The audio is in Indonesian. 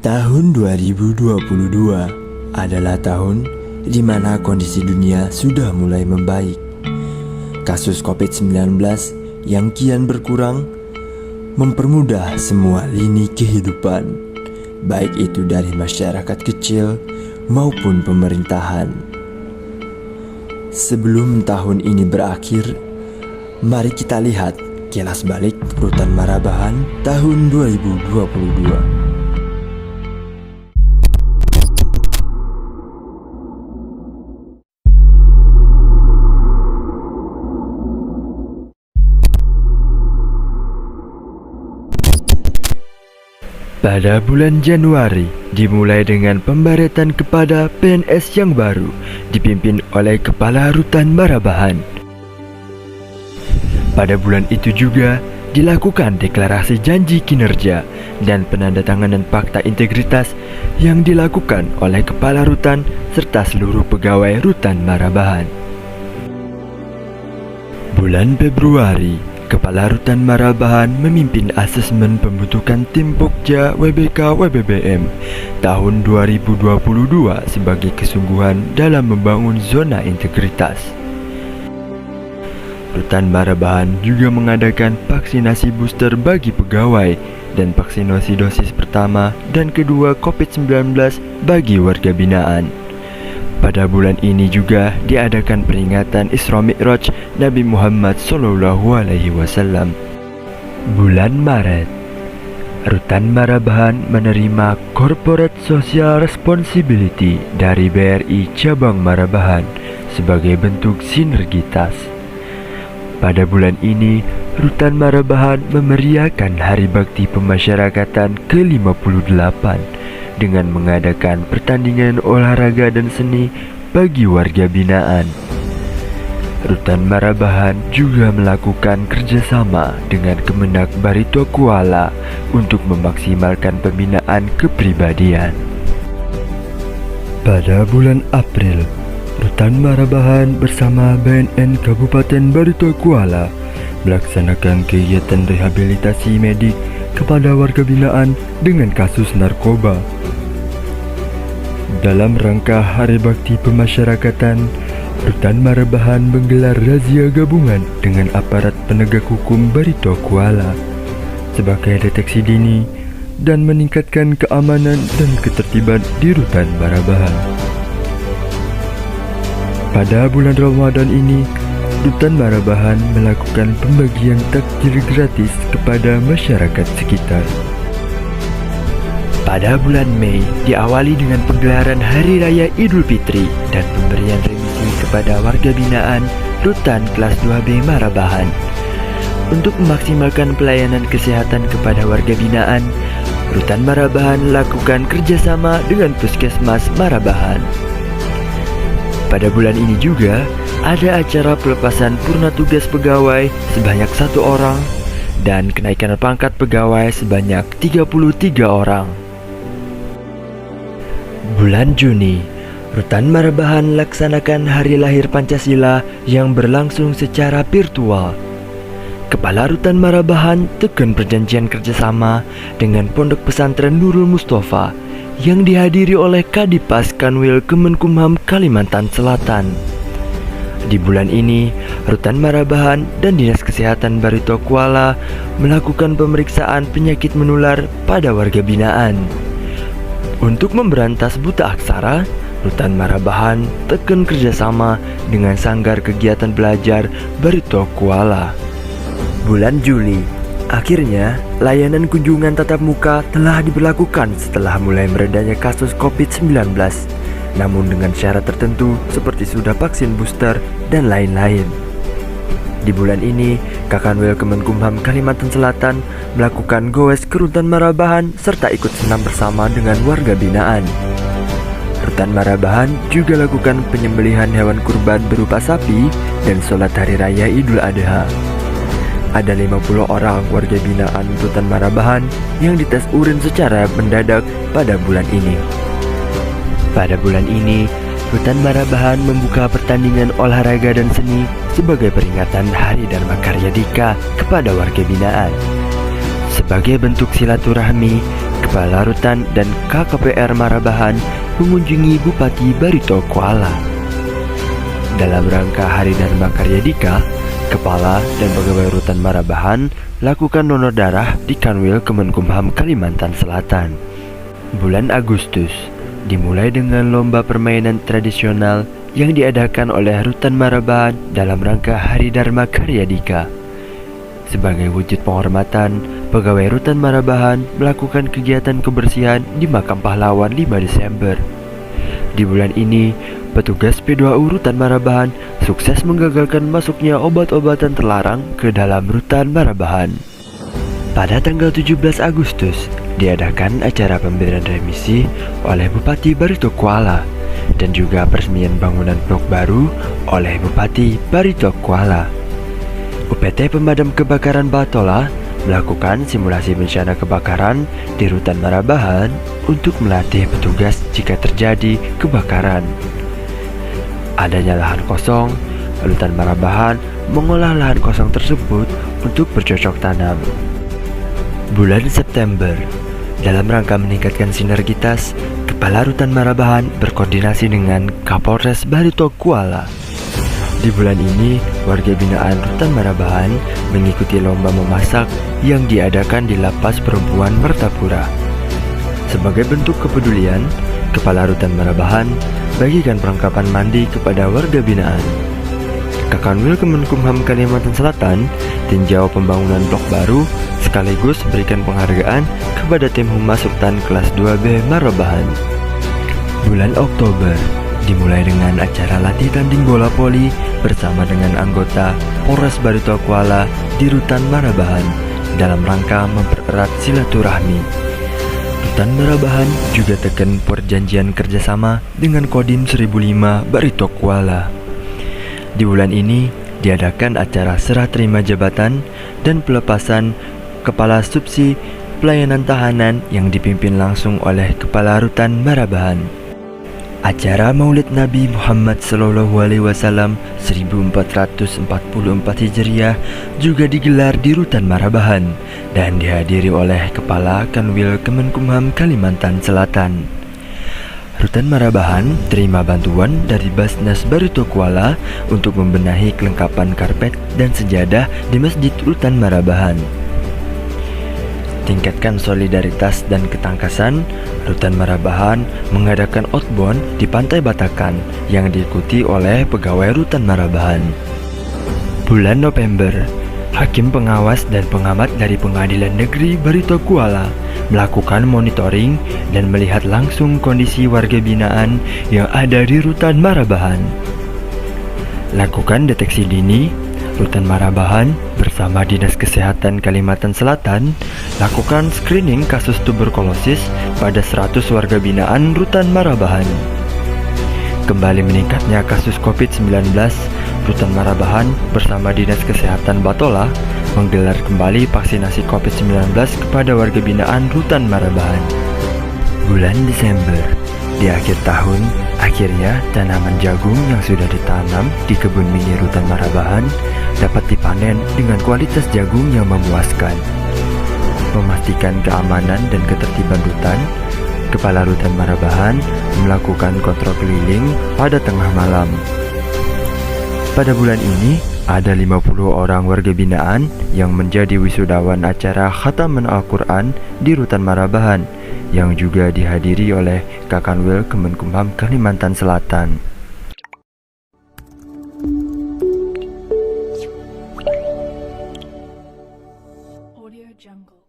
Tahun 2022 adalah tahun di mana kondisi dunia sudah mulai membaik. Kasus COVID-19 yang kian berkurang mempermudah semua lini kehidupan, baik itu dari masyarakat kecil maupun pemerintahan. Sebelum tahun ini berakhir, mari kita lihat kilas balik Rutan Marabahan tahun 2022. Pada bulan Januari dimulai dengan pembaretan kepada PNS yang baru dipimpin oleh Kepala Rutan Marabahan. Pada bulan itu juga dilakukan deklarasi janji kinerja dan penandatanganan fakta integritas yang dilakukan oleh Kepala Rutan serta seluruh pegawai Rutan Marabahan. Bulan Februari, Kepala Rutan Marabahan memimpin asesmen pembentukan tim Pokja WBK WBBM tahun 2022 sebagai kesungguhan dalam membangun zona integritas. Rutan Marabahan juga mengadakan vaksinasi booster bagi pegawai dan vaksinasi dosis pertama dan kedua COVID-19 bagi warga binaan. Pada bulan ini juga diadakan peringatan Isra Mi'raj Nabi Muhammad SAW. Bulan Maret, Rutan Marabahan menerima Corporate Social Responsibility dari BRI Cabang Marabahan sebagai bentuk sinergitas. Pada bulan ini, Rutan Marabahan memeriahkan Hari Bakti Pemasyarakatan ke-58 dengan mengadakan pertandingan olahraga dan seni bagi warga binaan. Rutan Marabahan juga melakukan kerjasama dengan Kemenak Barito Kuala untuk memaksimalkan pembinaan kepribadian. Pada bulan April, Rutan Marabahan bersama BNN Kabupaten Barito Kuala melaksanakan kegiatan rehabilitasi medik kepada warga binaan dengan kasus narkoba. Dalam rangka Hari Bakti Pemasyarakatan, Rutan Marabahan menggelar razia gabungan dengan aparat penegak hukum Barito Kuala sebagai deteksi dini dan meningkatkan keamanan dan ketertiban di Rutan Marabahan. Pada bulan Ramadan ini, Rutan Marabahan melakukan pembagian takjil gratis kepada masyarakat sekitar. Pada bulan Mei diawali dengan penggelaran Hari Raya Idul Fitri dan pemberian remisi kepada warga binaan Rutan Kelas 2B Marabahan. Untuk memaksimalkan pelayanan kesehatan kepada warga binaan, Rutan Marabahan melakukan kerjasama dengan Puskesmas Marabahan. Pada bulan ini juga ada acara pelepasan purna tugas pegawai sebanyak 1 orang dan kenaikan pangkat pegawai sebanyak 33 orang. Bulan Juni, Rutan Marabahan melaksanakan Hari Lahir Pancasila yang berlangsung secara virtual. Kepala Rutan Marabahan tekan perjanjian kerjasama dengan Pondok Pesantren Nurul Mustafa yang dihadiri oleh Kadipas Kanwil Kemenkumham Kalimantan Selatan. Di bulan ini, Rutan Marabahan dan Dinas Kesehatan Barito Kuala melakukan pemeriksaan penyakit menular pada warga binaan. Untuk memberantas buta aksara, Rutan Marabahan tekan kerjasama dengan Sanggar Kegiatan Belajar Barito Kuala. Bulan Juli, akhirnya layanan kunjungan tatap muka telah diberlakukan setelah mulai meredanya kasus COVID-19. Namun dengan syarat tertentu seperti sudah vaksin booster dan lain-lain. Di bulan ini, Kakanwil Kemenkumham Kalimantan Selatan melakukan goes ke Rutan Marabahan serta ikut senam bersama dengan warga binaan. Rutan Marabahan juga lakukan penyembelihan hewan kurban berupa sapi dan sholat Hari Raya Idul Adha. Ada 50 orang warga binaan Rutan Marabahan yang dites urin secara mendadak pada bulan ini. Pada bulan ini, Rutan Marabahan membuka pertandingan olahraga dan seni sebagai peringatan Hari Dharma Karya Dika kepada warga binaan. Sebagai bentuk silaturahmi, Kepala Rutan dan KKPR Marabahan mengunjungi Bupati Barito Kuala. Dalam rangka Hari Dharma Karyadika, Kepala dan Pegawai Rutan Marabahan lakukan donor darah di Kanwil Kemenkumham Kalimantan Selatan. Bulan Agustus dimulai dengan lomba permainan tradisional yang diadakan oleh Rutan Marabahan dalam rangka Hari Dharma Karyadika. Sebagai wujud penghormatan, Pegawai Rutan Marabahan melakukan kegiatan kebersihan di Makam Pahlawan 5 Desember. Di bulan ini, petugas P2U Rutan Marabahan sukses menggagalkan masuknya obat-obatan terlarang ke dalam Rutan Marabahan. Pada tanggal 17 Agustus, diadakan acara pemberian remisi oleh Bupati Barito Kuala dan juga peresmian bangunan blok baru oleh Bupati Barito Kuala. UPT Pemadam Kebakaran Batola melakukan simulasi bencana kebakaran di Rutan Marabahan untuk melatih petugas jika terjadi kebakaran. Adanya lahan kosong, Rutan Marabahan mengolah lahan kosong tersebut untuk bercocok tanam. Bulan September, dalam rangka meningkatkan sinergitas, Kepala Rutan Marabahan berkoordinasi dengan Kapolres Barito Kuala. Di bulan ini, warga binaan Rutan Marabahan mengikuti lomba memasak yang diadakan di Lapas Perempuan Mertapura. Sebagai bentuk kepedulian, Kepala Rutan Marabahan bagikan perlengkapan mandi kepada warga binaan. Kakanwil Kemenkumham Kalimantan Selatan tinjau pembangunan blok baru sekaligus berikan penghargaan kepada tim Humas Rutan kelas 2B Marabahan. Bulan Oktober dimulai dengan acara latih tanding bola voli bersama dengan anggota Polres Barito Kuala di Rutan Marabahan dalam rangka mempererat silaturahmi. Rutan Marabahan juga tekan perjanjian kerjasama dengan Kodim 1005 Barito Kuala. Di bulan ini diadakan acara serah terima jabatan dan pelepasan Kepala Subsi Pelayanan Tahanan yang dipimpin langsung oleh Kepala Rutan Marabahan. Acara Maulid Nabi Muhammad SAW 1444 Hijriah juga digelar di Rutan Marabahan dan dihadiri oleh Kepala Kanwil Kemenkumham Kalimantan Selatan. Rutan Marabahan terima bantuan dari Basnas Barito Kuala untuk membenahi kelengkapan karpet dan sejadah di Masjid Rutan Marabahan. Tingkatkan solidaritas dan ketangkasan, Rutan Marabahan mengadakan outbound di Pantai Batakan yang diikuti oleh pegawai Rutan Marabahan. Bulan November, Hakim Pengawas dan Pengamat dari Pengadilan Negeri Barito Kuala melakukan monitoring dan melihat langsung kondisi warga binaan yang ada di Rutan Marabahan. Lakukan deteksi dini, Rutan Marabahan bersama Dinas Kesehatan Kalimantan Selatan lakukan screening kasus tuberkulosis pada 100 warga binaan Rutan Marabahan. Kembali meningkatnya kasus COVID-19, Rutan Marabahan bersama Dinas Kesehatan Batola menggelar kembali vaksinasi COVID-19 kepada warga binaan Rutan Marabahan. Bulan Desember, di akhir tahun, akhirnya tanaman jagung yang sudah ditanam di kebun mini Rutan Marabahan dapat dipanen dengan kualitas jagung yang memuaskan. Memastikan keamanan dan ketertiban rutan, Kepala Rutan Marabahan melakukan kontrol keliling pada tengah malam. Pada bulan ini, ada 50 orang warga binaan yang menjadi wisudawan acara Khataman Al-Quran di Rutan Marabahan yang juga dihadiri oleh Kakanwil Kemenkumham Kalimantan Selatan. Audio Jungle.